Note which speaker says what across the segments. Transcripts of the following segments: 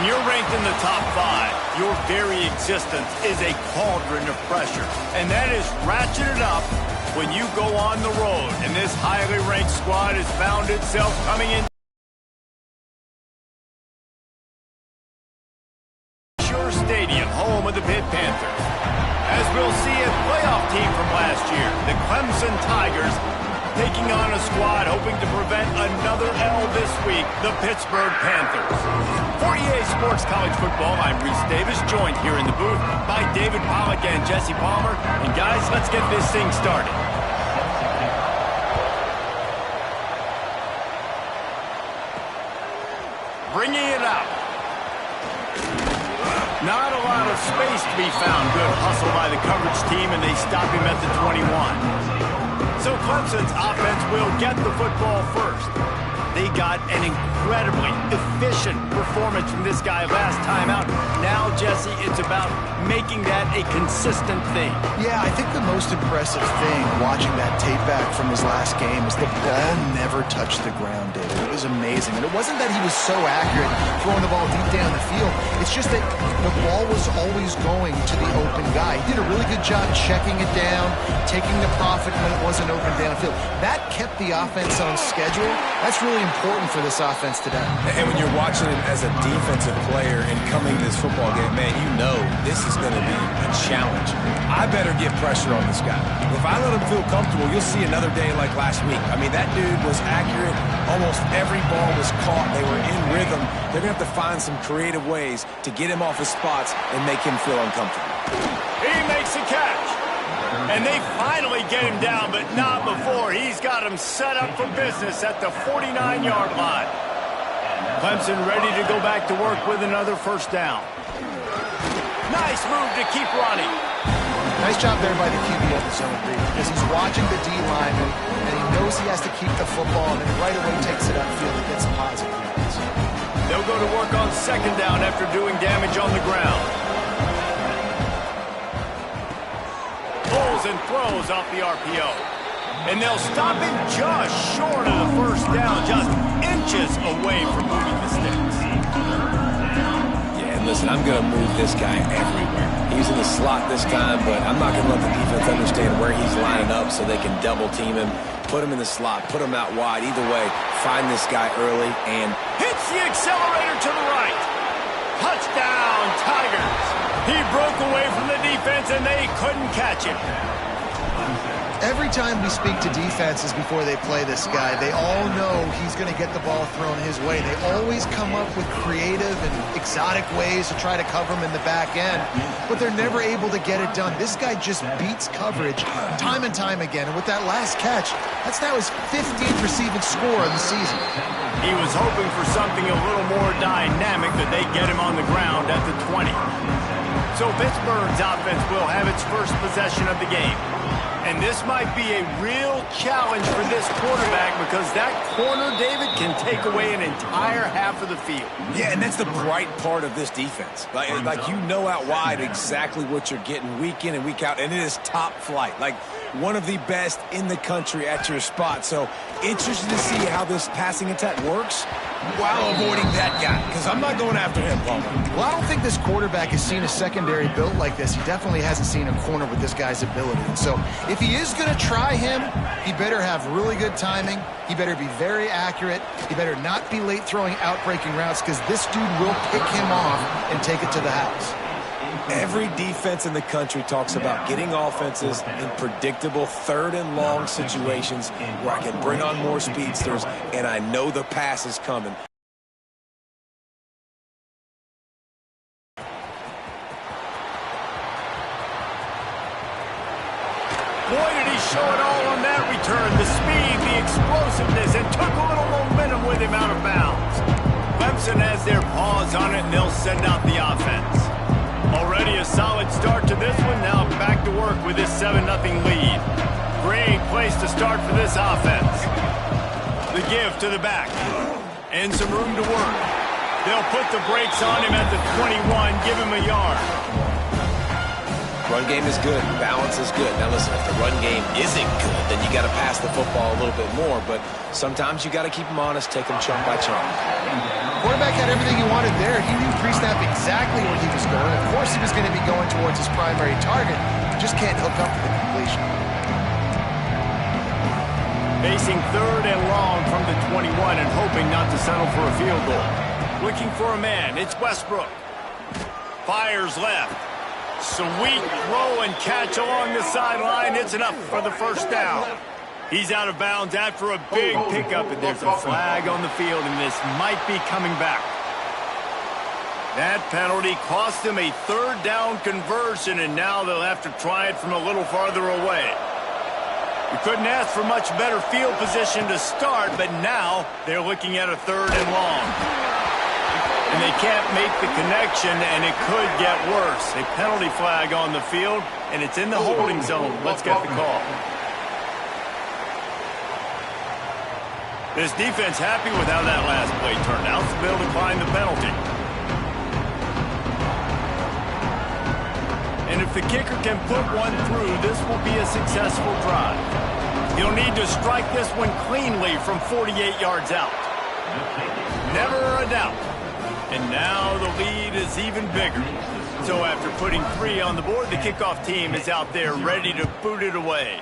Speaker 1: When you're ranked in the top 5, your very existence is a cauldron of pressure. And that is ratcheted up when you go on the road. And this highly ranked squad has found itself coming in Stadium, home of the Pitt Panthers. As we'll see, a playoff team from last year, the Clemson Tigers, taking on a squad hoping to prevent another L this week, the Pittsburgh Panthers. For EA Sports College Football, I'm Reese Davis, joined here in the booth by David Pollack and Jesse Palmer. And guys, let's get this thing started. Bringing it out. Not a lot of space to be found. Good hustle by the coverage team, and they stop him at the 21. So Clemson's offense will get the football first. They got an incredibly efficient performance from this guy last time out. Now, Jesse, it's about making that a consistent thing.
Speaker 2: Yeah, I think the most impressive thing watching that tape back from his last game is the ball never touched the ground, David. It was amazing. And it wasn't that he was so accurate throwing the ball deep down the field. It's just that the ball was always going to the open guy. He did a really good job checking it down, taking the profit when it wasn't open downfield. That kept the offense on schedule. That's really important for this offense today.
Speaker 3: And when you're watching it as a defensive player and coming to this football game, man, you know this is going to be a challenge. I better get pressure on this guy. If I let him feel comfortable, you'll see another day like last week. I mean, that dude was accurate. Almost every ball was caught. They were in rhythm. They're going to have to find some creative ways to get him off his spots and make him feel uncomfortable.
Speaker 1: He makes a catch. And they finally get him down, but not before. He's got him set up for business at the 49-yard line. Clemson ready to go back to work with another first down. Nice move to keep running.
Speaker 2: Nice job there by the QB at the zone read, because he's watching the D lineman, and he knows he has to keep the football, and then right away takes it upfield and gets positive yards.
Speaker 1: They'll go to work on second down after doing damage on the ground. Pulls and throws off the RPO. And they'll stop him just short of the first down, just inches away from moving the sticks.
Speaker 3: Yeah, and listen, I'm going to move this guy everywhere. He's in the slot this time, but I'm not going to let the defense understand where he's lining up so they can double team him, put him in the slot, put him out wide. Either way, find this guy early and
Speaker 1: hits the accelerator to the right. Touchdown, Tigers. He broke away from the defense, and they couldn't catch him.
Speaker 2: Every time we speak to defenses before they play this guy, they all know he's going to get the ball thrown his way. They always come up with creative and exotic ways to try to cover him in the back end, but they're never able to get it done. This guy just beats coverage time and time again, and with that last catch, that's now his 15th receiving score of the season.
Speaker 1: He was hoping for something a little more dynamic, but they get him on the ground at the 20. So Pittsburgh's offense will have its first possession of the game. And this might be a real challenge for this quarterback, because that corner, David, can take away an entire half of the field.
Speaker 3: yeah, and that's the bright part of this defense. Like you know out wide exactly what you're getting week in and week out, and it is top flight. Like one of the best in the country at your spot. So interested to see how this passing attack works while avoiding that guy, because I'm not going after him, Palmer.
Speaker 2: Well, I don't think this quarterback has seen a secondary built like this. He definitely hasn't seen a corner with this guy's ability. And so if he is going to try him, he better have really good timing. He better be very accurate. He better not be late throwing out-breaking routes, because this dude will pick him off and take it to the house.
Speaker 3: Every defense in the country talks about getting offenses in predictable third and long situations where I can bring on more speedsters and I know the pass is coming.
Speaker 1: Boy, did he show it all on that return. The speed, the explosiveness, and took a little momentum with him out of bounds. Clemson has their paws on it, and they'll send out the offense. Already a solid start to this one. Now back to work with this 7-0 lead. Great place to start for this offense. The give to the back. And some room to work. They'll put the brakes on him at the 21, give him a yard.
Speaker 3: Run game is good. Balance is good. Now listen, if the run game isn't good, then you got to pass the football a little bit more. But sometimes you got to keep them honest, take them chunk by chunk.
Speaker 2: Quarterback had everything he wanted there. He knew pre-snap exactly where he was going. Of course he was going to be going towards his primary target. Just can't hook up for the completion.
Speaker 1: Facing 3rd and long from the 21 and hoping not to settle for a field goal. Looking for a man, it's Westbrook. Fires left. Sweet throw and catch along the sideline. It's enough for the first down. He's out of bounds after a big pickup, and there's a flag on the field, and this might be coming back. That penalty cost them a 3rd down conversion, and now they'll have to try it from a little farther away. You couldn't ask for much better field position to start, but now they're looking at a 3rd and long. And they can't make the connection, and it could get worse. A penalty flag on the field, and it's in the holding zone. Let's get the call. This defense happy with how that last play turned out, so they'll decline the penalty. And if the kicker can put one through, this will be a successful drive. He'll need to strike this one cleanly from 48 yards out. Never a doubt. And now the lead is even bigger. So after putting 3 on the board, the kickoff team is out there ready to boot it away.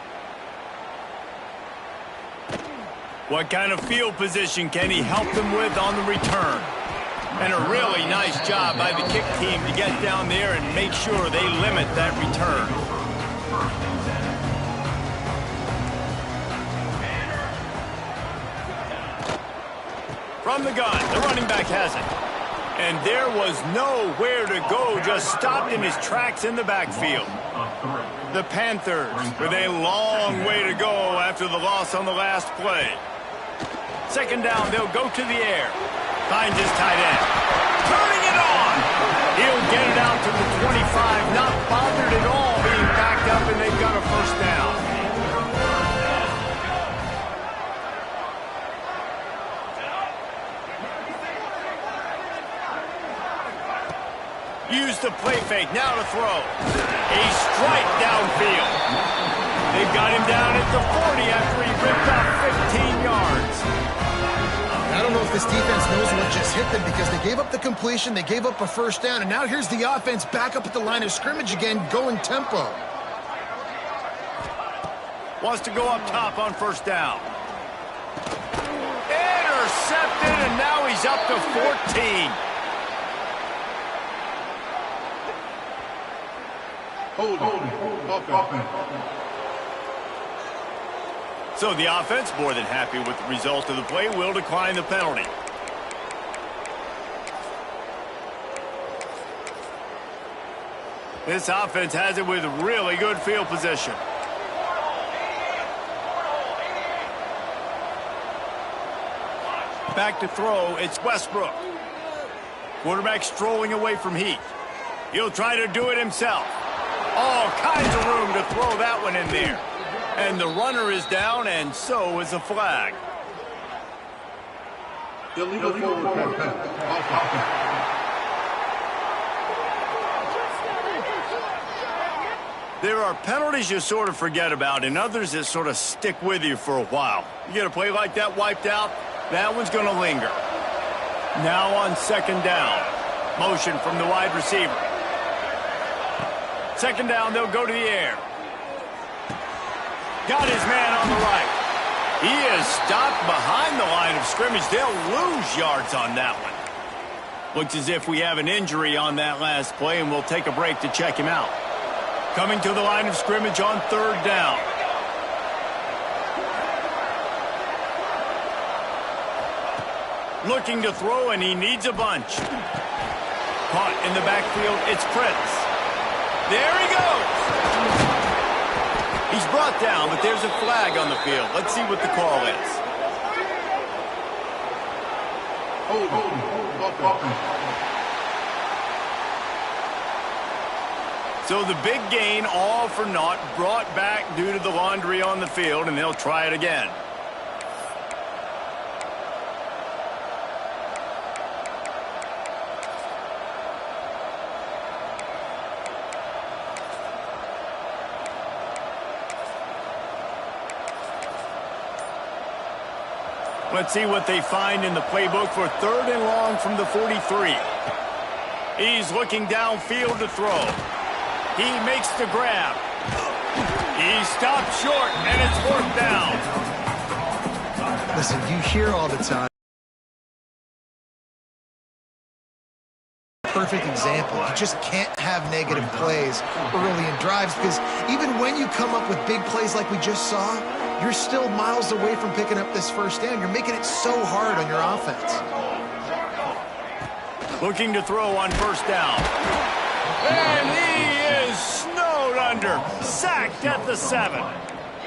Speaker 1: What kind of field position can he help them with on the return? And a really nice job by the kick team to get down there and make sure they limit that return. From the gun, the running back has it. And there was nowhere to go, just stopped in his tracks in the backfield. The Panthers with a long way to go after the loss on the last play. 2nd down, they'll go to the air. Finds his tight end. Turning it on. He'll get it out to the 25, not bothered at all being backed up, and they've got a 1st down. Use the play fake, now to throw. A strike downfield. They've got him down at the 40 after he ripped off 15 yards.
Speaker 2: I don't know if this defense knows what just hit them because they gave up the completion, they gave up a 1st down, and now here's the offense back up at the line of scrimmage again, going tempo.
Speaker 1: Wants to go up top on 1st down. Intercepted, and now he's up to 14. So the offense, more than happy with the result of the play, will decline the penalty. This offense has it with really good field position. Back to throw, it's Westbrook. Quarterback strolling away from heat. He'll try to do it himself. All kinds of room to throw that one in there. And the runner is down, and so is a flag. There are penalties you sort of forget about, and others that sort of stick with you for a while. You get a play like that wiped out, that one's going to linger. Now on 2nd down. Motion from the wide receiver. 2nd down, they'll go to the air. Got his man on the right. He is stopped behind the line of scrimmage. They'll lose yards on that one. Looks as if we have an injury on that last play, and we'll take a break to check him out. Coming to the line of scrimmage on 3rd down. Looking to throw, and he needs a bunch. Caught in the backfield, it's Prince. There he goes. He's brought down, but there's a flag on the field. Let's see what the call is. So the big gain, all for naught, brought back due to the laundry on the field, and they'll try it again. Let's see what they find in the playbook for 3rd and long from the 43. He's looking downfield to throw. He makes the grab. He stopped short, and it's 4th down.
Speaker 2: Listen, you hear all the time. Perfect example. You just can't have negative plays early in drives because even when you come up with big plays like we just saw, you're still miles away from picking up this 1st down. You're making it so hard on your offense.
Speaker 1: Looking to throw on 1st down. And he is snowed under. Sacked at the 7.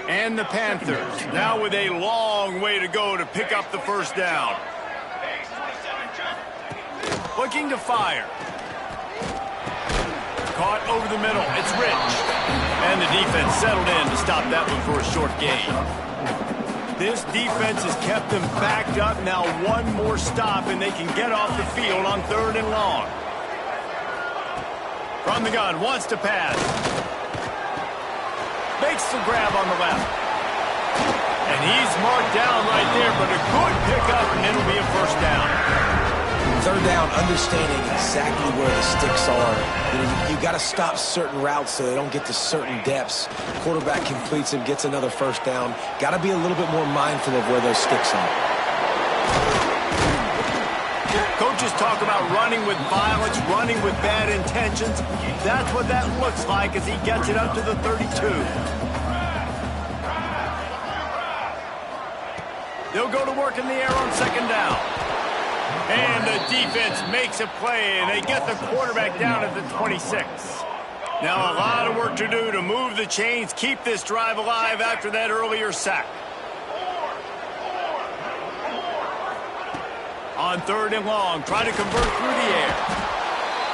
Speaker 1: And the Panthers now with a long way to go to pick up the 1st down. Looking to fire. Caught over the middle. It's Rich. And the defense settled in to stop that one for a short gain. This defense has kept them backed up. Now one more stop, and they can get off the field on 3rd and long. From the gun, wants to pass. Makes the grab on the left. And he's marked down right there, but a good pickup, and it'll be a 1st down.
Speaker 3: 3rd down, understanding exactly where the sticks are. You got to stop certain routes so they don't get to certain depths. Quarterback completes and gets another 1st down. Got to be a little bit more mindful of where those sticks are.
Speaker 1: Coaches talk about running with violence, running with bad intentions. That's what that looks like as he gets it up to the 32. They'll go to work in the air on 2nd down. And the defense makes a play, and they get the quarterback down at the 26. Now a lot of work to do to move the chains, keep this drive alive after that earlier sack. On 3rd and long, try to convert through the air.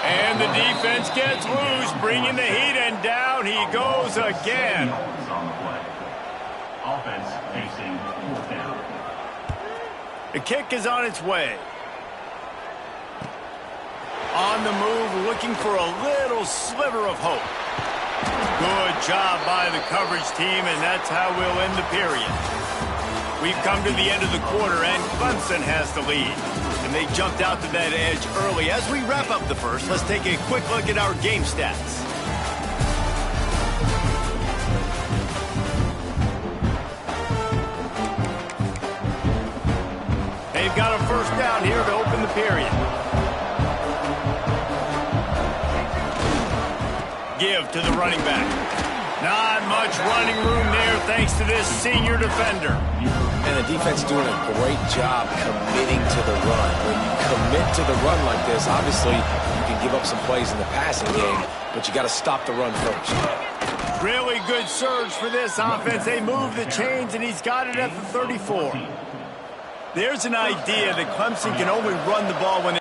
Speaker 1: And the defense gets loose, bringing the heat, and down he goes again.
Speaker 4: Offense facing 4th down.
Speaker 1: The kick is on its way. On the move, looking for a little sliver of hope. Good job by the coverage team, and that's how we'll end the period. We've come to the end of the quarter, and Clemson has the lead. And they jumped out to that edge early. As we wrap up the 1st, let's take a quick look at our game stats. They've got a 1st down here to open the period. Give to the running back. Not much running room there thanks to this senior defender.
Speaker 3: And the defense doing a great job committing to the run. When you commit to the run like this, obviously you can give up some plays in the passing game, but you got to stop the run first.
Speaker 1: Really good surge for this offense. They move the chains, and he's got it at the 34. There's an idea that Clemson can only run the ball when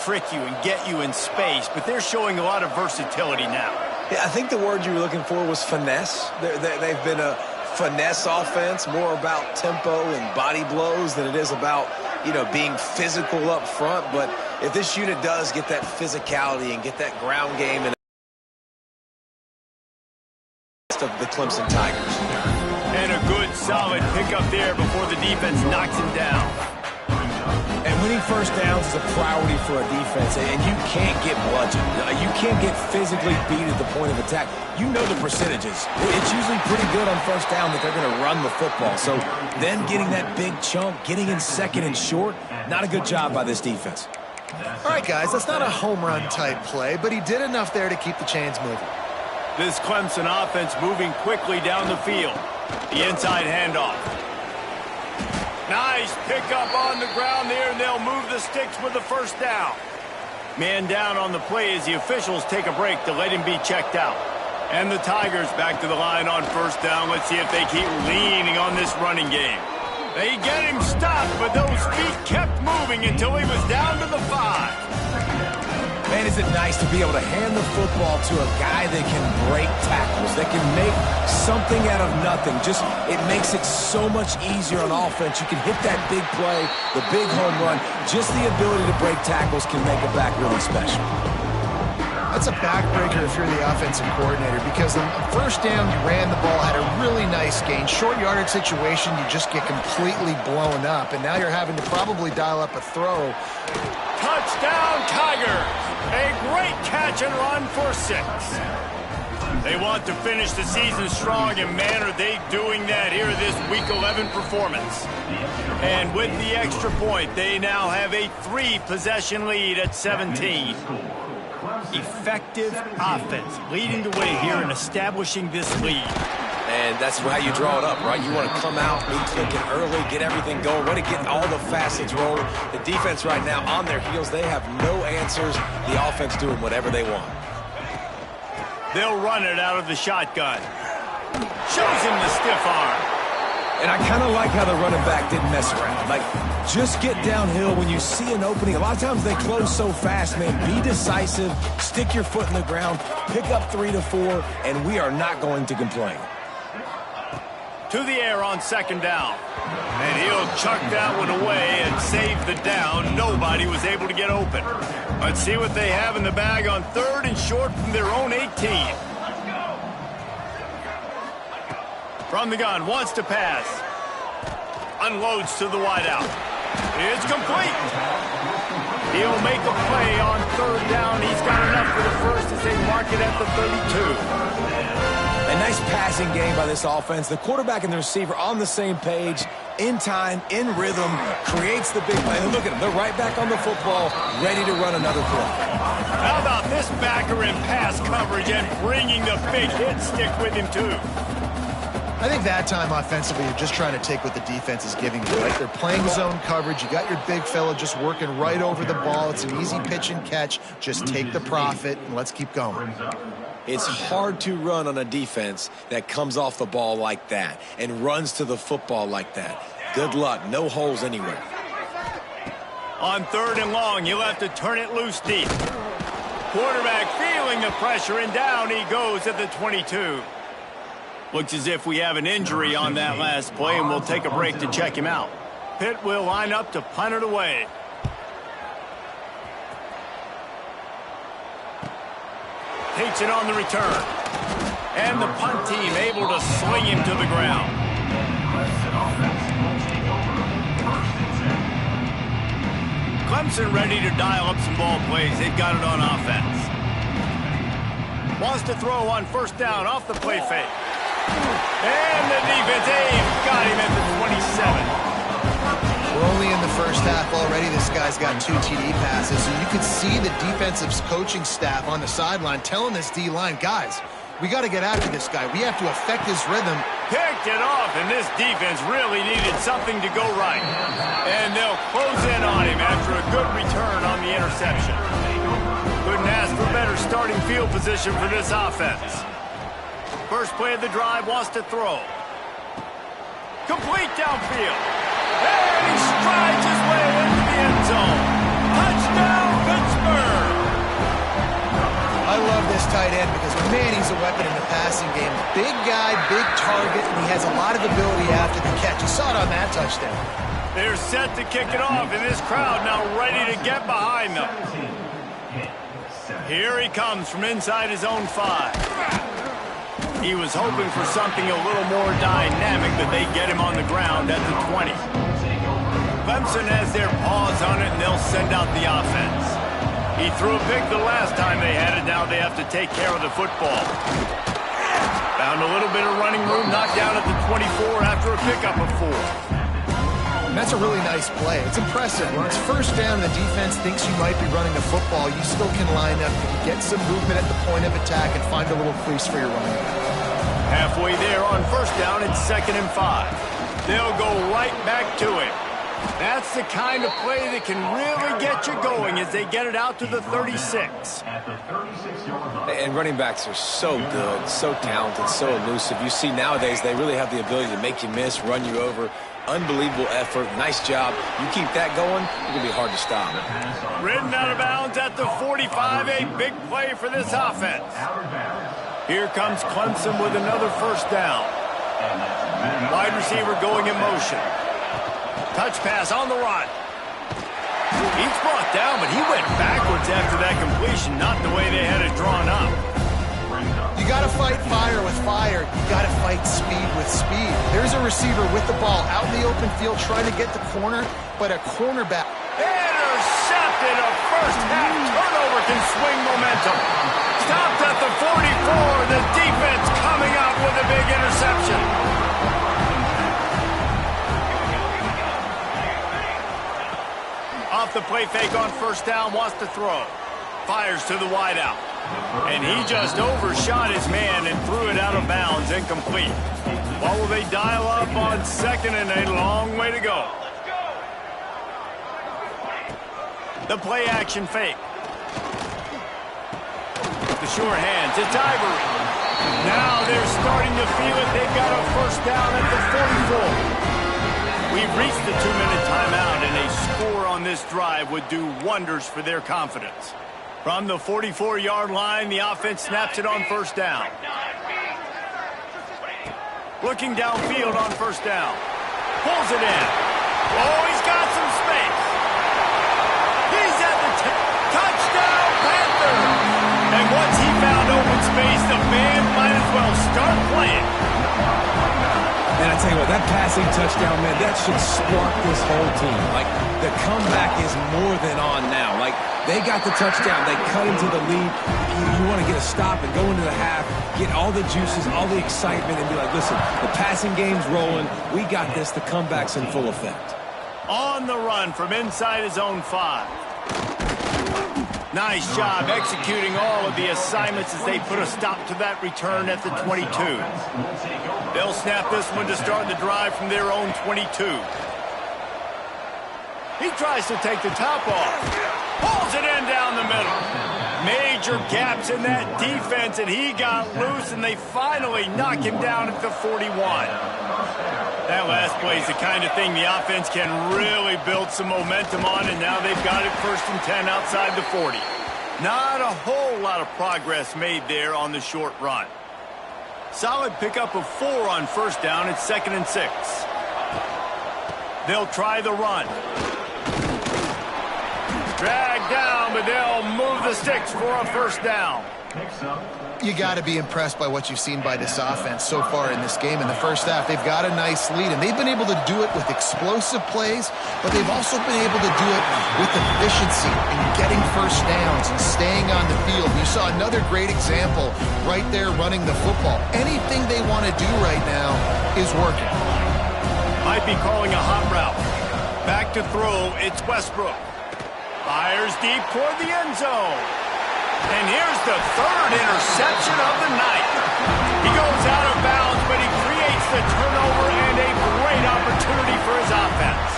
Speaker 1: trick you and get you in space, but they're showing a lot of versatility now.
Speaker 3: Yeah, I think the word you were looking for was finesse. They've been a finesse offense, more about tempo and body blows than it is about, being physical up front. But if this unit does get that physicality and get that ground game and of the Clemson Tigers.
Speaker 1: And a good solid pickup there before the defense knocks him down.
Speaker 3: And winning 1st downs is a priority for a defense, and you can't get bludgeoned. You can't get physically beat at the point of attack. You know the percentages. It's usually pretty good on 1st down that they're going to run the football. So then getting that big chunk, getting in 2nd and short, not a good job by this defense.
Speaker 2: All right, guys, that's not a home run type play, but he did enough there to keep the chains moving.
Speaker 1: This Clemson offense moving quickly down the field. The inside handoff. Nice pickup on the ground there, and they'll move the sticks with the 1st down. Man down on the play as the officials take a break to let him be checked out. And the Tigers back to the line on first down. Let's see if they keep leaning on this running game. They get him stopped, but those feet kept moving until he was down to the 5.
Speaker 3: Man, is it nice to be able to hand the football to a guy that can break tackles, that can make something out of nothing. Just, it makes it so much easier on offense. You can hit that big play, the big home run. Just the ability to break tackles can make a back really special.
Speaker 2: That's a backbreaker if you're the offensive coordinator, because on first down, you ran the ball, had a really nice gain. Short yardage situation, you just get completely blown up, and now you're having to probably dial up a throw.
Speaker 1: Touchdown, Tigers! A great catch and run for 6. They want to finish the season strong, and man, are they doing that here this Week 11 performance. And with the extra point, they now have a 3-possession lead at 17. Effective offense leading the way here and establishing this lead.
Speaker 3: And that's how you draw it up, right? You want to come out, be clicking early, get everything going, want to get all the facets rolling. The defense right now on their heels, they have no answers. The offense doing whatever they want.
Speaker 1: They'll run it out of the shotgun. Shows him the stiff arm.
Speaker 3: And I kind of like how the running back didn't mess around. Like, just get downhill when you see an opening. A lot of times they close so fast, man. Be decisive, stick your foot in the ground, pick up 3 to 4, and we are not going to complain.
Speaker 1: To the air on second down. And he'll chuck that one away and save the down. Nobody was able to get open. Let's see what they have in the bag on 3rd and short from their own 18. From the gun, wants to pass. Unloads to the wideout. It's complete. He'll make a play on 3rd down. He's got enough for the first as they mark it at the 32.
Speaker 3: A nice passing game by this offense. The quarterback and the receiver on the same page, in time, in rhythm, creates the big play. Look at them. They're right back on the football, ready to run another play.
Speaker 1: How about this backer in pass coverage and bringing the big hit stick with him, too?
Speaker 2: I think that time offensively, you're just trying to take what the defense is giving you, right? They're playing zone coverage. You got your big fella just working right over the ball. It's an easy pitch and catch. Just take the profit, and let's keep going.
Speaker 3: It's hard to run on a defense that comes off the ball like that and runs to the football like that. Good luck. No holes anywhere.
Speaker 1: On 3rd and long, he'll have to turn it loose deep. Quarterback feeling the pressure, and down he goes at the 22. Looks as if we have an injury on that last play, and we'll take a break to check him out. Pitt will line up to punt it away. Takes it on the return. And the punt team able to sling him to the ground. Clemson ready to dial up some ball plays. They've got it on offense. Wants to throw on first down off the play fake. And the defense got him at the 27.
Speaker 2: We're only in the first half already. This guy's got 2 TD passes. So you could see the defensive coaching staff on the sideline telling this D-line, guys, we got to get after this guy. We have to affect his rhythm.
Speaker 1: Picked it off, and this defense really needed something to go right. And they'll close in on him after a good return on the interception. Couldn't ask for better starting field position for this offense. First play of the drive, wants to throw. Complete downfield. And he strides his way into the end zone. Touchdown, Pittsburgh!
Speaker 2: I love this tight end because, man, he's a weapon in the passing game. Big guy, big target, and he has a lot of ability after the catch. You saw it on that touchdown.
Speaker 1: They're set to kick it off, and this crowd now ready to get behind them. Here he comes from inside his own 5. He was hoping for something a little more dynamic, but they get him on the ground at the 20. Clemson has their paws on it, and they'll send out the offense. He threw a pick the last time they had it. Now they have to take care of the football. Found a little bit of running room, knocked down at the 24 after a pickup of 4.
Speaker 2: And that's a really nice play. It's impressive. When it's first down and the defense thinks you might be running the football, you still can line up, you can get some movement at the point of attack and find a little crease for your running back.
Speaker 1: Halfway there on first down, it's 2nd and 5. They'll go right back to him. That's the kind of play that can really get you going as they get it out to the 36.
Speaker 3: And running backs are so good, so talented, so elusive. You see nowadays they really have the ability to make you miss, run you over. Unbelievable effort. Nice job. You keep that going, it's going to be hard to stop.
Speaker 1: Ridden out of bounds at the 45. A big play for this offense. Here comes Clemson with another first down. Wide receiver going in motion. Touch pass on the run. He's brought down, but he went backwards after that completion, not the way they had it drawn up.
Speaker 2: You got to fight fire with fire. You got to fight speed with speed. There's a receiver with the ball out in the open field trying to get the corner, but a cornerback.
Speaker 1: Intercepted. A first half turnover can swing momentum. Stopped at the 44. The defense coming up with a big interception. Off the play fake on first down, wants to throw. Fires to the wideout. And he just overshot his man and threw it out of bounds, incomplete. What will they dial up on second and a long way to go? The play action fake. The sure hands, it's Ivory. Now they're starting to feel it. They've got a first down at the 44. We've reached the 2-minute timeout, and a score on this drive would do wonders for their confidence. From the 44-yard line, the offense snaps it on first down. Looking downfield on first down. Pulls it in. Oh, he's got some space. He's at the touchdown, Panthers! And once he found open space, the band might as well start playing.
Speaker 3: And I tell you what, that passing touchdown, man, that should spark this whole team. Like, the comeback is more than on now. Like, they got the touchdown. They cut into the lead. You want to get a stop and go into the half, get all the juices, all the excitement, and be like, listen, the passing game's rolling. We got this. The comeback's in full effect.
Speaker 1: On the run from inside his own 5. Nice job executing all of the assignments as they put a stop to that return at the 22. They'll snap this one to start the drive from their own 22. He tries to take the top off. Pulls it in down the middle. Major gaps in that defense, and he got loose, and they finally knock him down at the 41. That last play is the kind of thing the offense can really build some momentum on, and now they've got it 1st and 10 outside the 40. Not a whole lot of progress made there on the short run. Solid pickup of 4 on first down. It's 2nd and 6. They'll try the run. Dragged down, but they'll move the sticks for a first down.
Speaker 2: You got to be impressed by what you've seen by this offense so far in this game. In the first half, they've got a nice lead, and they've been able to do it with explosive plays, but they've also been able to do it with efficiency and getting first downs and staying on the field. You saw another great example right there running the football. Anything they want to do right now is working.
Speaker 1: Might be calling a hot route. Back to throw, it's Westbrook. Fires deep toward the end zone. And here's the 3rd interception of the night. He goes out of bounds, but he creates the turnover and a great opportunity for his offense.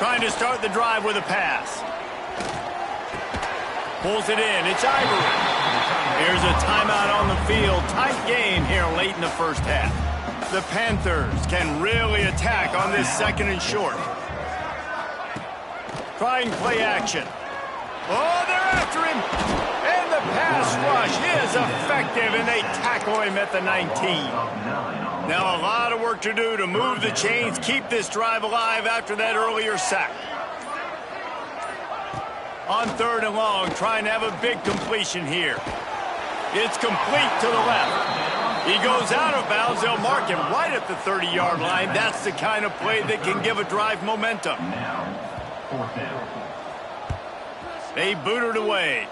Speaker 1: Trying to start the drive with a pass. Pulls it in. It's Ivory. Here's a timeout on the field. Tight game here late in the first half. The Panthers can really attack on this 2nd and short. Trying play action. Oh, they're after him. And the pass rush is effective, and they tackle him at the 19. Now a lot of work to do to move the chains, keep this drive alive after that earlier sack. On 3rd and long, trying to have a big completion here. It's complete to the left. He goes out of bounds. They'll mark him right at the 30-yard line. That's the kind of play that can give a drive momentum. They boot it away.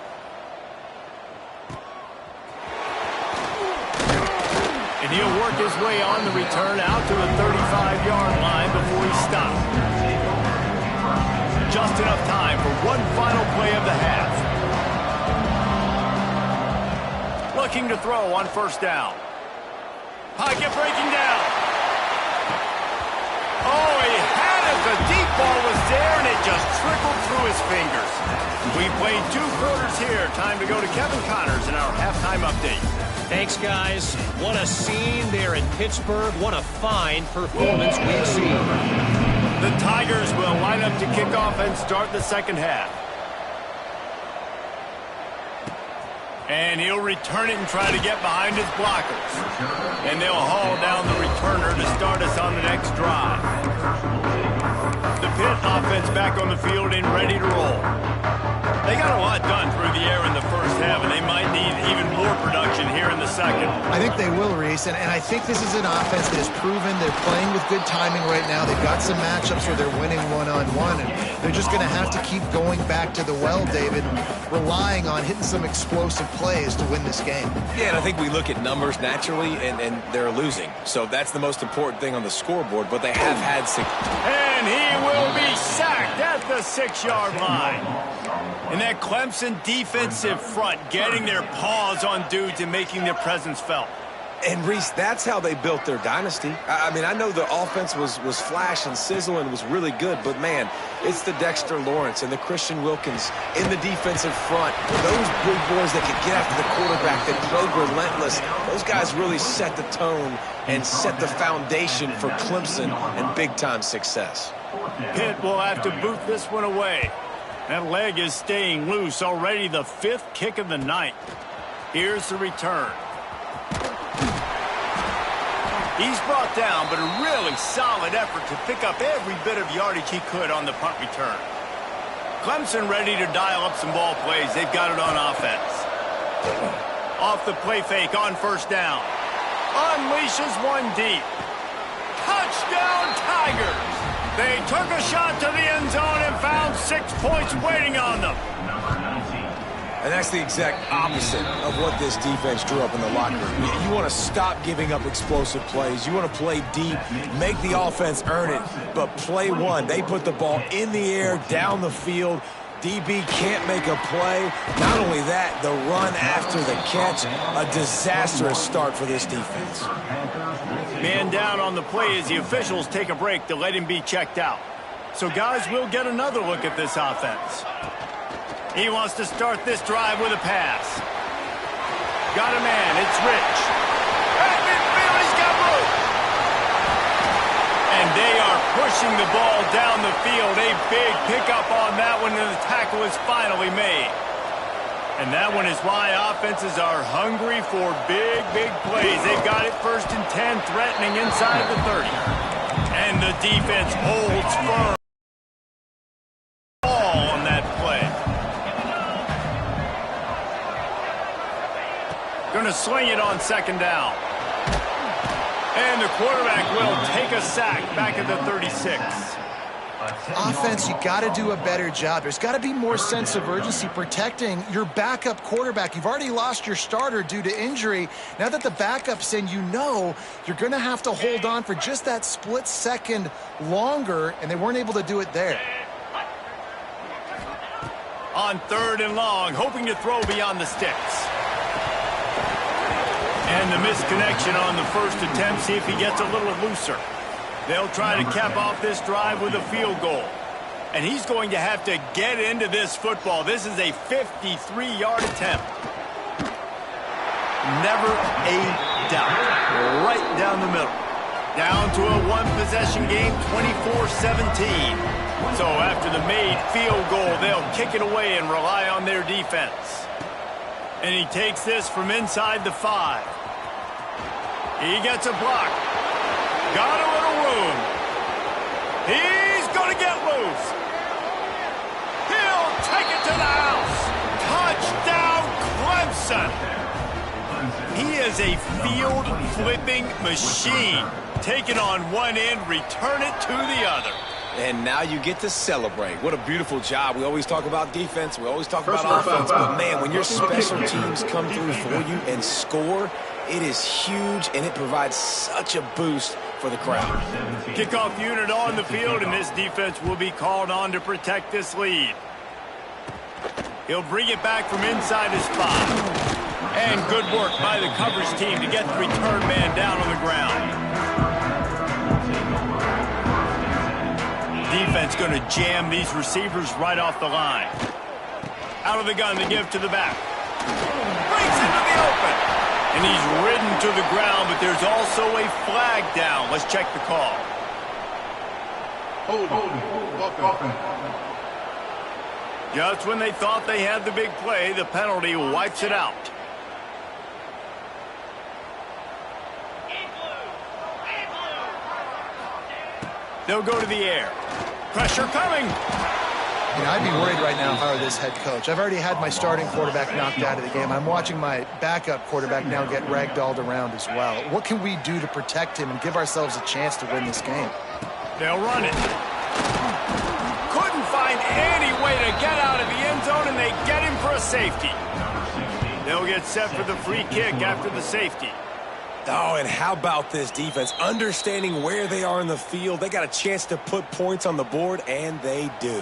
Speaker 1: And he'll work his way on the return out to the 35-yard line before he stops. Just enough time for one final play of the half. Looking to throw on first down. Pocket breaking down. football was there, and it just trickled through his fingers. We played 2 quarters here. Time to go to Kevin Connors in our halftime update.
Speaker 5: Thanks, guys. What a scene there in Pittsburgh. What a fine performance we've seen.
Speaker 1: The Tigers will line up to kick off and start the second half. And he'll return it and try to get behind his blockers. And they'll haul down the returner to start us on the next drive. The Pitt offense back on the field and ready to roll. They got a lot done through the air in the first half, and they might need even more production here in the second.
Speaker 2: I think they will, Reese, and I think this is an offense that has proven they're playing with good timing right now. They've got some matchups where they're winning one-on-one, and they're just going to have to keep going back to the well, David, and relying on hitting some explosive plays to win this game.
Speaker 3: Yeah, and I think we look at numbers naturally, and they're losing. So that's the most important thing on the scoreboard, but they have had 6.
Speaker 1: And he will be sacked at the 6-yard line. And that Clemson defensive front getting their paws on dudes and making their presence felt.
Speaker 3: And, Reese, that's how they built their dynasty. I mean, I know the offense was flash and sizzle and was really good, but, man, it's the Dexter Lawrence and the Christian Wilkins in the defensive front. Those big boys that can get after the quarterback, that drove relentless, those guys really set the tone and set the foundation for Clemson and big-time success.
Speaker 1: Pitt will have to boot this one away. That leg is staying loose. Already the 5th kick of the night. Here's the return. He's brought down, but a really solid effort to pick up every bit of yardage he could on the punt return. Clemson ready to dial up some ball plays. They've got it on offense. Off the play fake on first down. Unleashes one deep. Touchdown Tigers! They took a shot to the end zone and found 6 points waiting on them.
Speaker 3: And that's the exact opposite of what this defense drew up in the locker room. You want to stop giving up explosive plays. You want to play deep, make the offense earn it. But play one, they put the ball in the air, down the field. DB can't make a play. Not only that, the run after the catch, a disastrous start for this defense.
Speaker 1: Man down on the play as the officials take a break to let him be checked out. So, guys, we'll get another look at this offense. He wants to start this drive with a pass. Got a man. It's Rich. At midfield, he's got room. And they are pushing the ball down the field. A big pickup on that one, and the tackle is finally made. And that one is why offenses are hungry for big, big plays. They've got it 1st and 10, threatening inside the 30. And the defense holds firm on that play. Going to sling it on 2nd down. And the quarterback will take a sack back at the 36.
Speaker 2: Offense, you got to do a better job. There's got to be more sense of urgency protecting your backup quarterback. You've already lost your starter due to injury. Now that the backup's in, you know you're going to have to hold on for just that split second longer, and they weren't able to do it there.
Speaker 1: On 3rd and long, hoping to throw beyond the sticks. And the misconnection on the first attempt. See if he gets a little looser. They'll try to cap off this drive with a field goal. And he's going to have to get into this football. This is a 53-yard attempt. Never a doubt. Right down the middle. Down to a one-possession game, 24-17. So after the made field goal, they'll kick it away and rely on their defense. And he takes this from inside the 5. He gets a block. Got a little room. He's going to get loose. He'll take it to the house. Touchdown, Clemson. He is a field-flipping machine. Take it on one end, return it to the other.
Speaker 3: And now you get to celebrate. What a beautiful job. We always talk about defense. We always talk about offense. But, man, when your special teams come through for you and score, it is huge, and it provides such a boost for the crowd.
Speaker 1: Kickoff unit on the field, and this defense will be called on to protect this lead. He'll bring it back from inside his 5. And good work by the coverage team to get the return man down on the ground. defense going to jam these receivers right off the line. Out of the gun, the give to the back. Breaks into the open. And he's ridden to the ground, but there's also a flag down. Let's check the call. Just when they thought they had the big play, the penalty wipes it out. They'll go to the air. Pressure coming.
Speaker 2: You know, I'd be worried right now if I were this head coach. I've already had my starting quarterback knocked out of the game. I'm watching my backup quarterback now get ragdolled around as well. What can we do to protect him and give ourselves a chance to win this game?
Speaker 1: They'll run it. Couldn't find any way to get out of the end zone, and they get him for a safety. They'll get set for the free kick after the safety.
Speaker 3: Oh, and how about this defense? Understanding where they are in the field. They got a chance to put points on the board, and they do.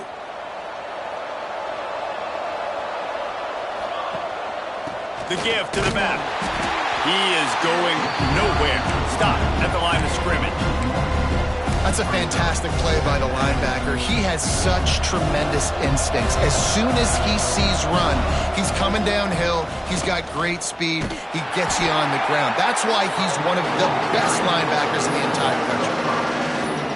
Speaker 1: The give to the back. He is going nowhere. Stop at the line of scrimmage.
Speaker 2: That's a fantastic play by the linebacker. He has such tremendous instincts. As soon as he sees run, he's coming downhill. He's got great speed. He gets you on the ground. That's why he's one of the best linebackers in the entire country.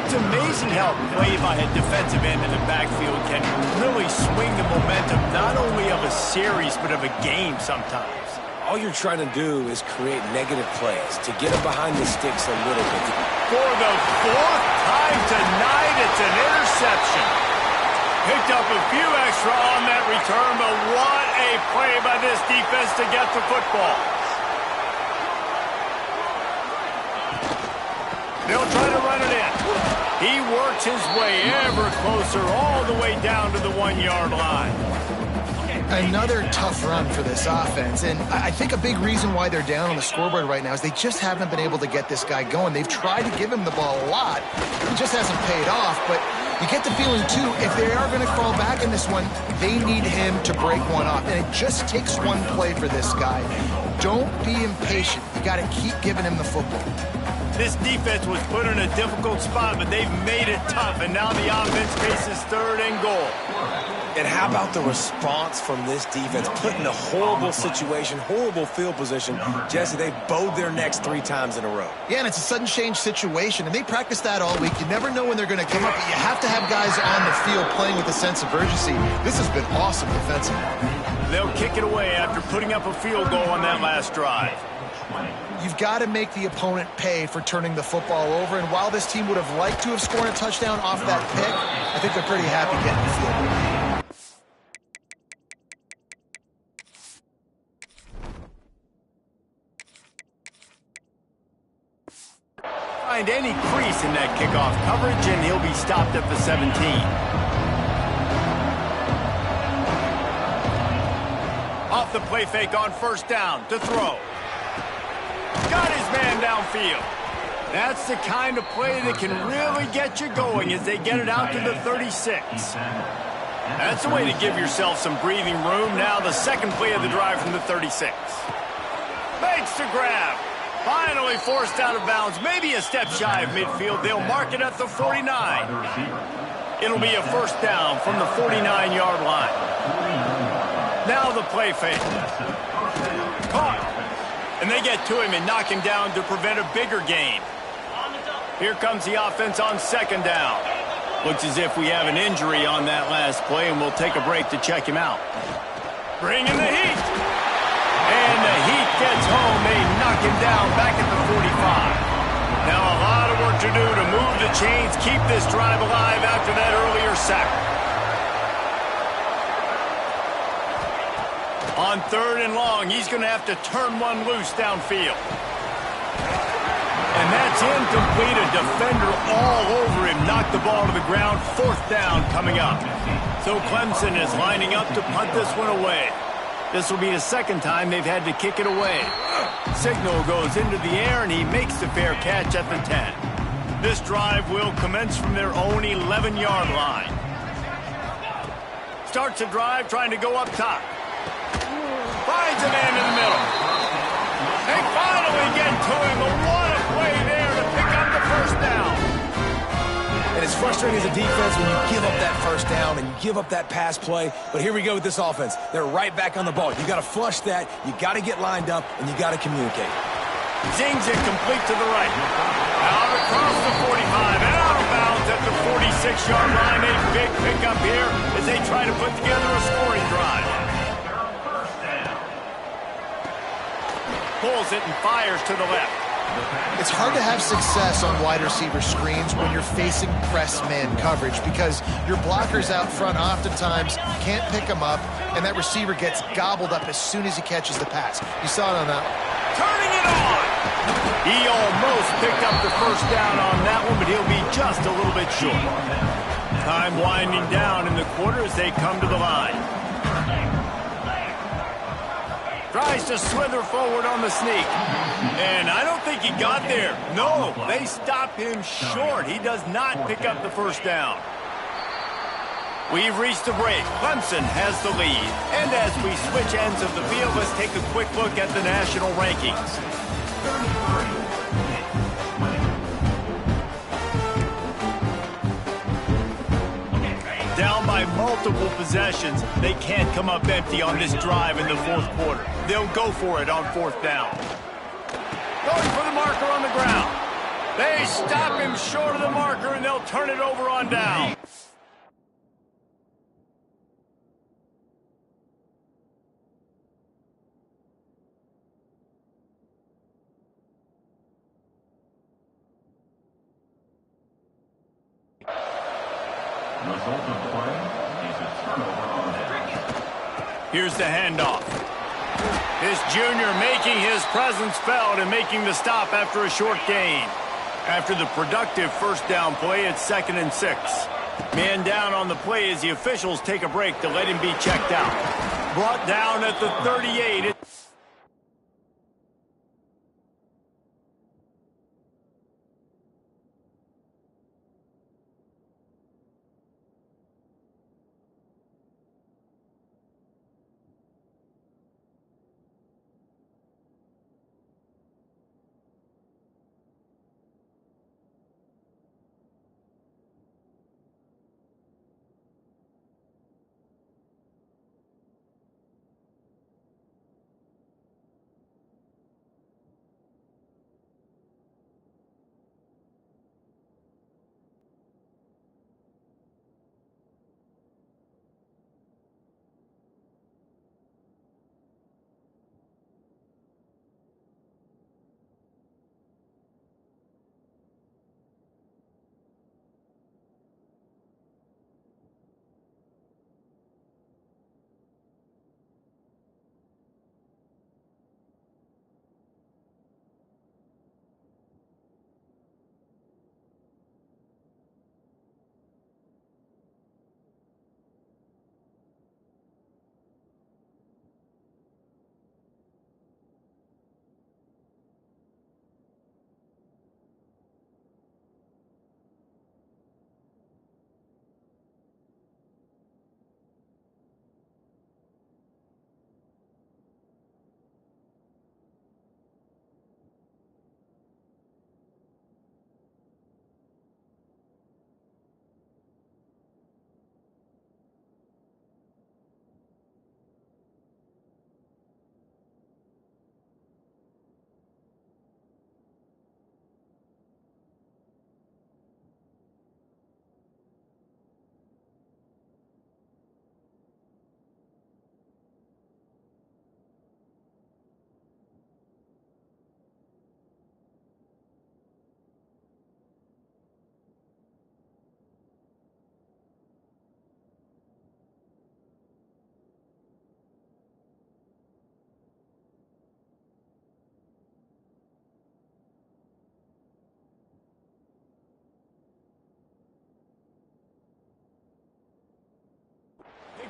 Speaker 1: It's amazing how play by a defensive end in the backfield can really swing the momentum not only of a series but of a game sometimes.
Speaker 3: All you're trying to do is create negative plays to get them behind the sticks a little bit.
Speaker 1: For the fourth time tonight, it's an interception. Picked up a few extra on that return, but what a play by this defense to get the football. They'll try to run it in. He works his way ever closer all the way down to the 1-yard line.
Speaker 2: Another tough run for this offense, and I think a big reason why they're down on the scoreboard right now is they just haven't been able to get this guy going. They've tried to give him the ball a lot. He just hasn't paid off, but you get the feeling, too, if they are going to crawl back in this one, they need him to break one off, and it just takes one play for this guy. Don't be impatient. You got to keep giving him the football.
Speaker 1: This defense was put in a difficult spot, but they've made it tough, and now the offense faces 3rd and goal.
Speaker 3: And how about the response from this defense? Put in a horrible situation, horrible field position. Jesse, they bowed their necks 3 times in a row.
Speaker 2: Yeah, and it's a sudden change situation, and they practice that all week. You never know when they're going to come up, but you have to have guys on the field playing with a sense of urgency. This has been awesome defensively.
Speaker 1: They'll kick it away after putting up a field goal on that last drive.
Speaker 2: You've got to make the opponent pay for turning the football over, and while this team would have liked to have scored a touchdown off that pick, I think they're pretty happy getting the field goal.
Speaker 1: Find any crease in that kickoff coverage, and he'll be stopped at the 17. Off the play fake on 1st down to throw. Got his man downfield. That's the kind of play that can really get you going as they get it out to the 36. That's a way to give yourself some breathing room. Now the second play of the drive from the 36. Makes the grab. Finally forced out of bounds. Maybe a step shy of midfield. They'll mark it at the 49. It'll be a 1st down from the 49-yard line. Now the play fake. Caught. And they get to him and knock him down to prevent a bigger gain. Here comes the offense on 2nd down. Looks as if we have an injury on that last play, and we'll take a break to check him out. Bring in the heat. And the heat gets home. They knock him down back at the 45. Now a lot of work to do to move the chains, keep this drive alive after that earlier sack. On 3rd and long, he's going to have to turn one loose downfield. And that's incomplete. A defender all over him. Knocked the ball to the ground. 4th down coming up. So Clemson is lining up to punt this one away. This will be the 2nd time they've had to kick it away. Signal goes into the air, and he makes the fair catch at the 10. This drive will commence from their own 11-yard line. Starts the drive trying to go up top. Finds a man in the middle. They finally get to him. But what a play there to pick up the 1st down.
Speaker 3: And man, it's frustrating as a defense when you give up that first down and you give up that pass play. But here we go with this offense. They're right back on the ball. You got to flush that. You got to get lined up, and you got to communicate.
Speaker 1: Zings it complete to the right. Out across the 45 and out of bounds at the 46-yard line. A big pickup here as they try to put together a scoring drive. Pulls it and fires to the left.
Speaker 2: It's hard to have success on wide receiver screens when you're facing press man coverage because your blockers out front oftentimes can't pick them up, and that receiver gets gobbled up as soon as he catches the pass. You saw it on that one.
Speaker 1: Turning it on! He almost picked up the first down on that one, but he'll be just a little bit short. Time winding down in the quarter as they come to the line. Tries to slither forward on the sneak. And I don't think he got there. No, they stop him short. He does not pick up the first down. We've reached the break. Clemson has the lead. And as we switch ends of the field, let's take a quick look at the national rankings. Down by multiple possessions, they can't come up empty on this drive in the fourth quarter. They'll go for it on fourth down. Going for the marker on the ground. They stop him short of the marker, and they'll turn it over on down.
Speaker 4: Result of play is a turnover on down.
Speaker 1: Here's the handoff. This junior making his presence felt and making the stop after a short gain. After the productive first down play, it's 2nd and 6. Man down on the play as the officials take a break to let him be checked out. Brought down at the 38.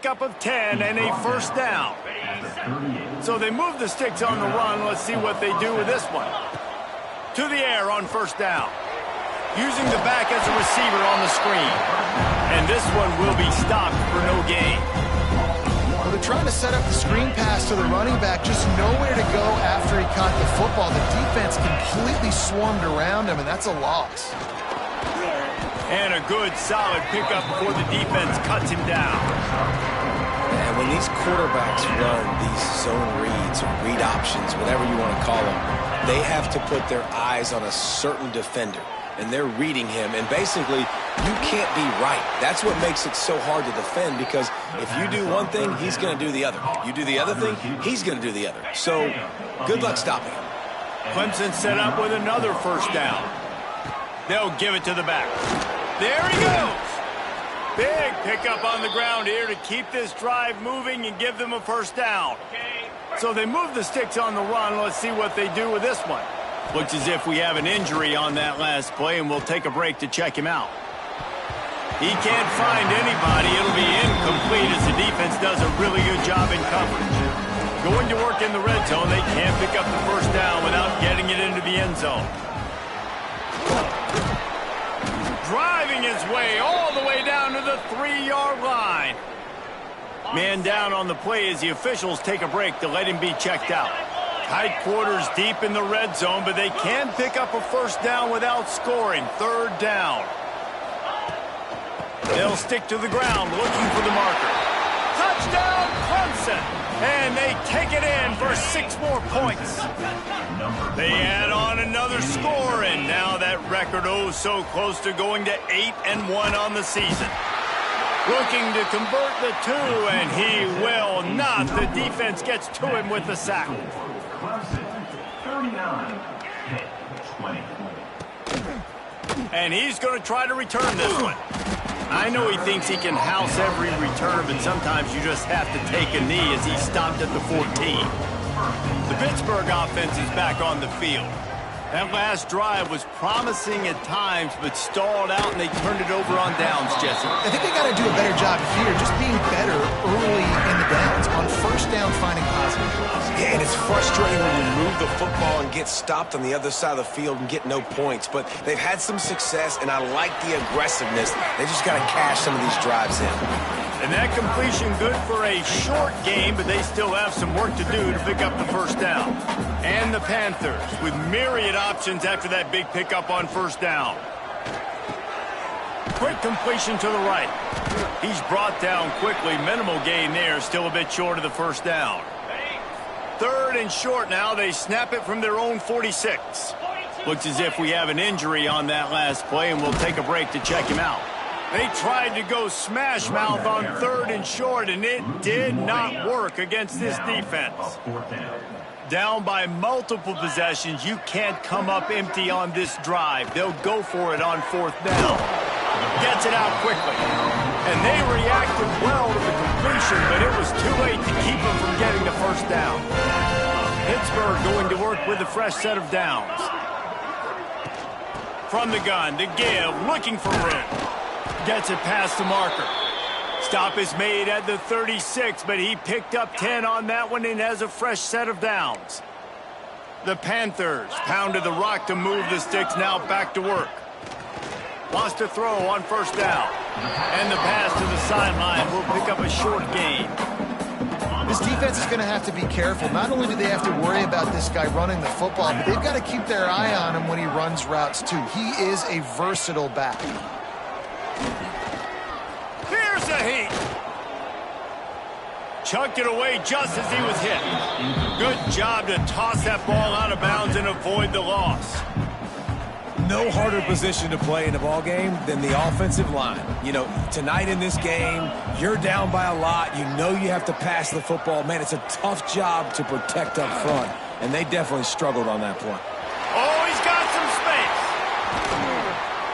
Speaker 1: Up of 10 and a first down. So they move the sticks on the run. Let's see what they do with this one. To the air on first down. Using the back as a receiver on the screen. And this one will be stopped for no gain.
Speaker 2: Well, they're trying to set up the screen pass to the running back. Just nowhere to go after he caught the football. The defense completely swarmed around him, and that's a loss.
Speaker 1: And a good, solid pickup before the defense cuts him down.
Speaker 3: And when these quarterbacks run these zone reads or read options, whatever you want to call them, they have to put their eyes on a certain defender. And they're reading him. And basically, you can't be right. That's what makes it so hard to defend, because if you do one thing, he's going to do the other. You do the other thing, he's going to do the other. So, good luck stopping him.
Speaker 1: Clemson set up with another first down. They'll give it to the back. There he goes. Big pickup on the ground here to keep this drive moving and give them a first down. So they move the sticks on the run. Let's see what they do with this one. Looks as if we have an injury on that last play, and we'll take a break to check him out. He can't find anybody. It'll be incomplete as the defense does a really good job in coverage. Going to work in the red zone, they can't pick up the first down without getting it into the end zone. Driving his way all the way down to the 3-yard line. Man down on the play as the officials take a break to let him be checked out. Tight quarters deep in the red zone, but they can pick up a first down without scoring. Third down. They'll stick to the ground looking for the marker. Touchdown, Clemson! And they take it in for 6 more points. They add on another score, and now that record so close to going to 8-1 on the season. Looking to convert the 2, and he will not. The defense gets to him with the sack.
Speaker 4: Clemson, 39, 20.
Speaker 1: And he's going to try to return this one. I know he thinks he can house every return, but sometimes you just have to take a knee as he stopped at the 14. The Pittsburgh offense is back on the field. That last drive was promising at times, but stalled out, and they turned it over on downs, Jesse.
Speaker 2: I think they got to do a better job here, just being better early in the downs. On first down, finding positive.
Speaker 3: Yeah, and it's frustrating when you move the football and get stopped on the other side of the field and get no points. But they've had some success, and I like the aggressiveness. They just got to cash some of these drives in.
Speaker 1: And that completion good for a short game, but they still have some work to do to pick up the first down. And the Panthers with myriad options after that big pickup on first down. Quick completion to the right. He's brought down quickly. Minimal gain there, still a bit short of the first down. Third and short now. They snap it from their own 46. Looks as if we have an injury on that last play, and we'll take a break to check him out. They tried to go smash mouth on third and short, and it did not work against this defense. Down by multiple possessions, you can't come up empty on this drive. They'll go for it on fourth down. Gets it out quickly. And they reacted well to the completion, but it was too late to keep them from getting the first down. Pittsburgh going to work with a fresh set of downs. From the gun, to give, looking for room. Gets it past the marker. Stop is made at the 36, but he picked up 10 on that one and has a fresh set of downs. The Panthers pounded the rock to move the sticks, now back to work. Lost a throw on first down. And the pass to the sideline will pick up a short gain.
Speaker 2: This defense is going to have to be careful. Not only do they have to worry about this guy running the football, but they've got to keep their eye on him when he runs routes too. He is a versatile back.
Speaker 1: Here's a heat. Chucked it away just as he was hit. Good job to toss that ball out of bounds and avoid the loss.
Speaker 3: No harder position to play in a ball game than the offensive line. You know, tonight in this game, you're down by a lot. You know you have to pass the football. Man, it's a tough job to protect up front, and they definitely struggled on that point.
Speaker 1: Oh, he's got some space.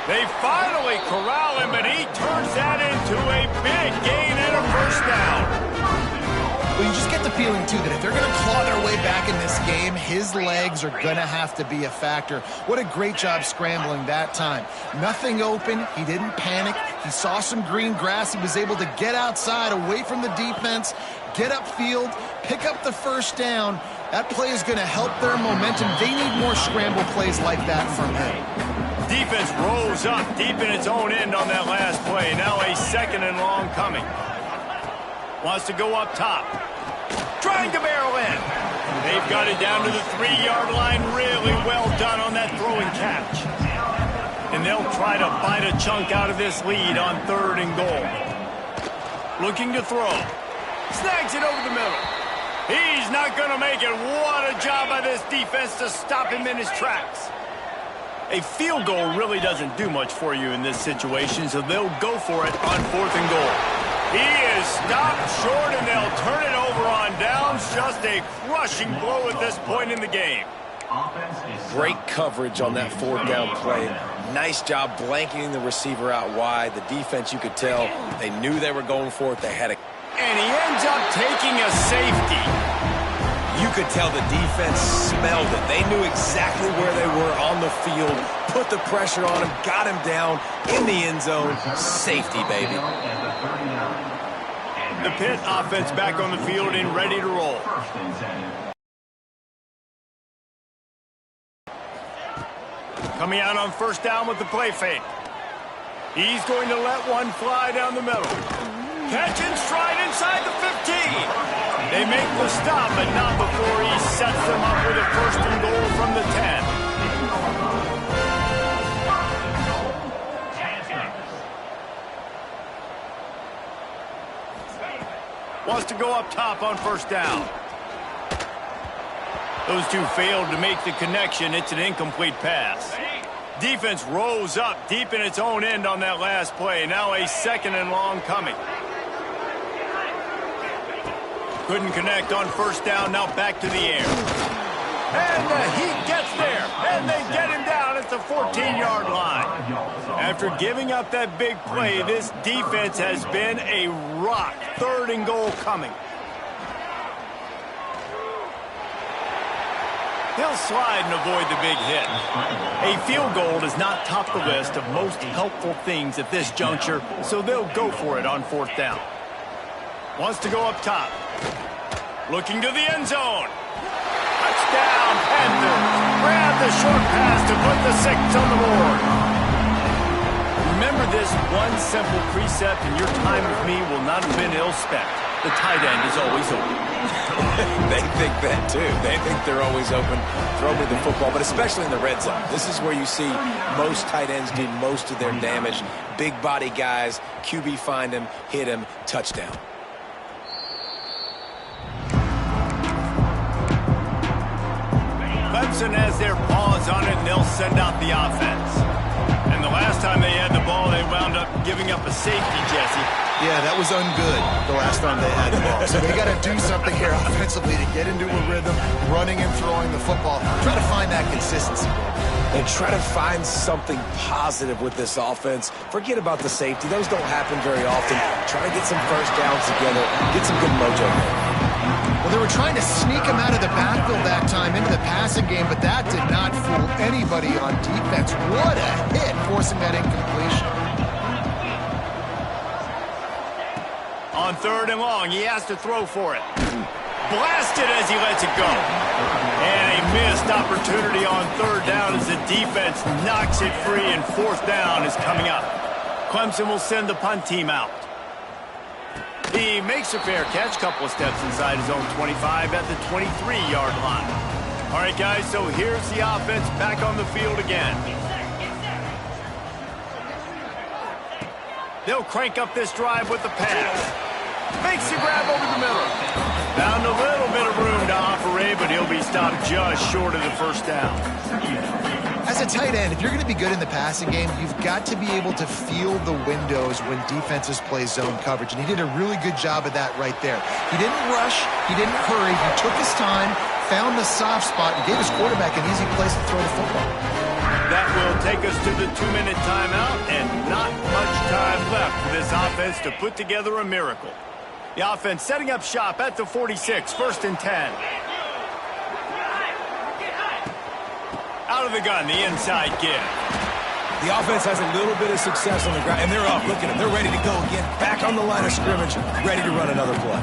Speaker 1: They finally corral him, but he turns that into a big gain and a first down.
Speaker 2: Well, you just get the feeling, too, that if they're going to claw their way back in this game, his legs are going to have to be a factor. What a great job scrambling that time. Nothing open. He didn't panic. He saw some green grass. He was able to get outside, away from the defense, get upfield, pick up the first down. That play is going to help their momentum. They need more scramble plays like that from him.
Speaker 1: Defense rose up deep in its own end on that last play. Now a second and long coming. Wants to go up top. Trying to barrel in. They've got it down to the 3-yard line. Really well done on that throw and catch. And And they'll try to bite a chunk out of this lead on 3rd and goal. Looking to throw. Snags it over the middle. He's not going to make it. What a job by this defense to stop him in his tracks. A field goal really doesn't do much for you in this situation, so they'll go for it on 4th and goal. He is stopped short, and they'll turn it over on downs. Just a crushing blow at this point in the game.
Speaker 3: Great coverage on that 4th down play. Nice job blanketing the receiver out wide. The defense, you could tell, they knew they were going for it. They had a...
Speaker 1: And he ends up taking a safety.
Speaker 3: You could tell the defense smelled it. They knew exactly where they were on the field, put the pressure on him, got him down in the end zone. Safety, baby.
Speaker 1: The Pitt offense back on the field and ready to roll. Coming out on 1st down with the play fake. He's going to let one fly down the middle. Catch and stride inside the 15. They make the stop, but not before he sets them up with a 1st and goal from the 10. Wants to go up top on 1st down. Those two failed to make the connection. It's an incomplete pass. Defense rose up deep in its own end on that last play. Now a 2nd and long coming. Couldn't connect on 1st down. Now back to the air. And he gets there. And they get him down at the 14-yard line. After giving up that big play, this defense has been a rock. 3rd and goal coming. They'll slide and avoid the big hit. A field goal does not top the list of most helpful things at this juncture, so they'll go for it on 4th down. Wants to go up top. Looking to the end zone. Touchdown, Panthers. Grab the short pass to put the 6 on the board. Remember this one simple precept, and your time with me will not have been ill-spent. The tight end is always open.
Speaker 3: They think that, too. They think they're always open. Throw me the football, but especially in the red zone. This is where you see most tight ends do most of their damage. Big body guys, QB find him, hit him, touchdown.
Speaker 1: Clemson has their paws on it, and they'll send out the offense. And the last time they had the ball, they wound up giving up a safety, Jesse.
Speaker 2: Yeah, that was ungood the last time they had the ball. So they got to do something here offensively to get into a rhythm, running and throwing the football. Try to find that consistency.
Speaker 3: And try to find something positive with this offense. Forget about the safety. Those don't happen very often. Try to get some 1st downs together. Get some good mojo there.
Speaker 2: Well, they were trying to sneak him out of the backfield that time into the passing game, but that did not fool anybody on defense. What a hit, forcing that incompletion.
Speaker 1: On 3rd and long, he has to throw for it. Blasted as he lets it go. And a missed opportunity on 3rd down as the defense knocks it free, and 4th down is coming up. Clemson will send the punt team out. He makes a fair catch, couple of steps inside his own 25 at the 23-yard line. All right, guys, so here's the offense back on the field again. They'll crank up this drive with the pass. Makes the grab over the middle. Found a little bit of room to operate, but he'll be stopped just short of the 1st down.
Speaker 2: As a tight end, if you're going to be good in the passing game, you've got to be able to feel the windows when defenses play zone coverage, and he did a really good job of that right there. He didn't rush, he didn't hurry, he took his time, found the soft spot, and gave his quarterback an easy place to throw the football.
Speaker 1: That will take us to the 2-minute timeout, and not much time left for this offense to put together a miracle. The offense setting up shop at the 46, 1st and 10. Out of the gun, the inside give.
Speaker 3: The offense has a little bit of success on the ground, and they're up. Look at them. They're ready to go again. Back on the line of scrimmage, ready to run another play.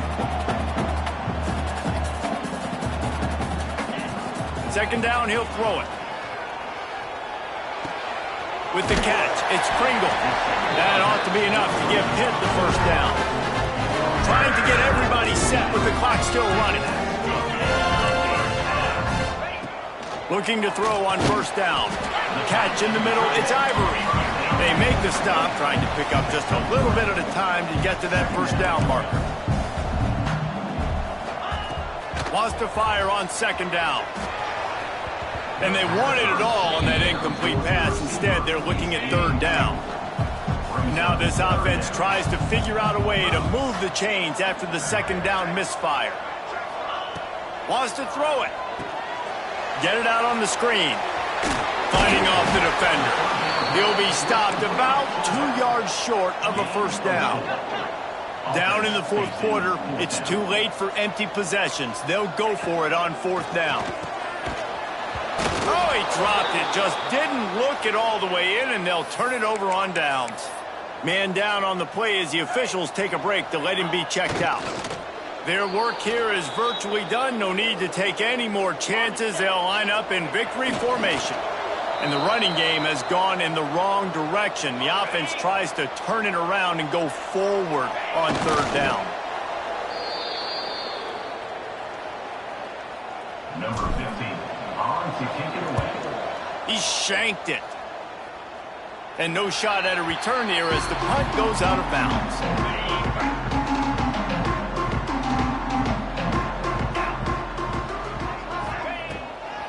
Speaker 1: 2nd down, he'll throw it. With the catch, it's Pringle. That ought to be enough to give Pitt the 1st down. Trying to get everybody set with the clock still running. Looking to throw on first down. Catch in the middle, it's Ivory. They make the stop, trying to pick up just a little bit at a time to get to that first down marker. Wants to fire on second down. And they wanted it all on that incomplete pass. Instead, they're looking at third down. Now this offense tries to figure out a way to move the chains after the second down misfire. Wants to throw it. Get it out on the screen. Fighting off the defender. He'll be stopped about 2 yards short of a first down. Down in the fourth quarter, it's too late for empty possessions. They'll go for it on fourth down. Oh, he dropped it. Just didn't look it all the way in, and they'll turn it over on downs. Man down on the play as the officials take a break to let him be checked out. Their work here is virtually done. No need to take any more chances. They'll line up in victory formation. And the running game has gone in the wrong direction. The offense tries to turn it around and go forward on third down.
Speaker 4: Number 15, on to kick it away.
Speaker 1: He shanked it. And no shot at a return here as the punt goes out of bounds.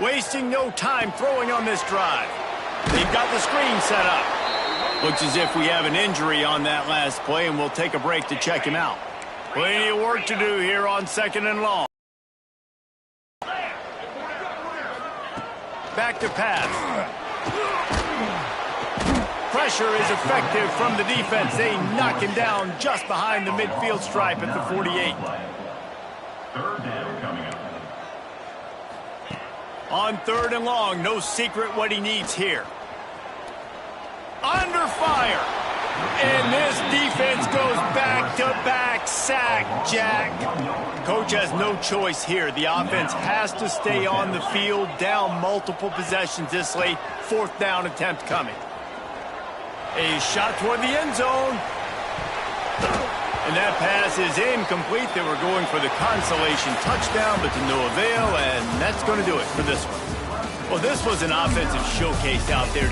Speaker 1: Wasting no time throwing on this drive. They've got the screen set up. Looks as if we have an injury on that last play, and we'll take a break to check him out. Plenty of work to do here on second and long. Back to pass. Pressure is effective from the defense. They knock him down just behind the midfield stripe at the 48.
Speaker 4: Third down coming up.
Speaker 1: On third and long, no secret what he needs here. Under fire. And this defense goes back-to-back sack, Jack. Coach has no choice here. The offense has to stay on the field, down multiple possessions this late. Fourth down attempt coming. A shot toward the end zone. And that pass is incomplete. They were going for the consolation touchdown, but to no avail, and that's going to do it for this one. Well, this was an offensive showcase out there.